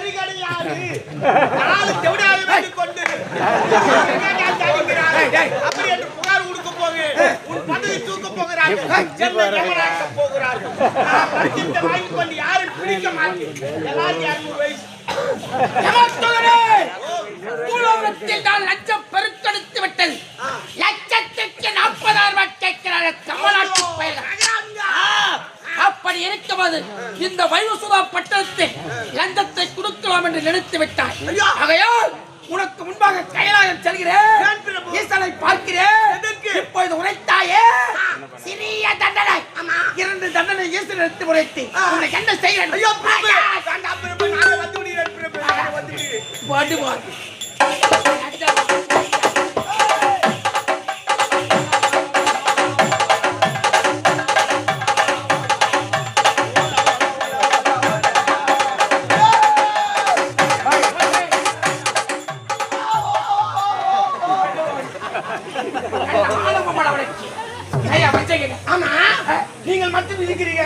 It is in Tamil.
சரி கிடையாது. நாலு தேவடாவை வைத்துக் கொண்டு அப்படி என்று புகார் கொடுக்க போகு உன் பதவி தூக்க போகிறார்கள். சென்னை யமனாக்க போகிறார்கள். நான் லட்சத்தை வாங்கிக் கொண்டு யாரும் பிடிக்க மாட்டேன். எல்லாரும் 200 வயசு. பூலோகத்தில் நான் லட்சம் பெருக்கெடுத்து விட்டது. லட்சத்துக்கு 40,000 கேட்கிறார்கள் தமிழ்நாட்டு பயிர்கள். அப்படி இருக்கும்போது இந்த வைவசுதா பட்டணத்தில் லஞ்சத்தை கொடுக்கலாம் என்று நினைத்து விட்டாய். ஆகையால் உனக்கு முன்பாக கைலாயம் செல்கிறேன், ஈசனை பார்க்கிறேன். இப்பொழுது உரைத்தாயே சிறிய தண்டனை, 2 தண்டனை ஈசன் எடுத்து உரைத்து உனக்கு என்ன செய்கிறேன்? ஆமா, நீங்கள் மட்டும் இருக்கிறீங்க.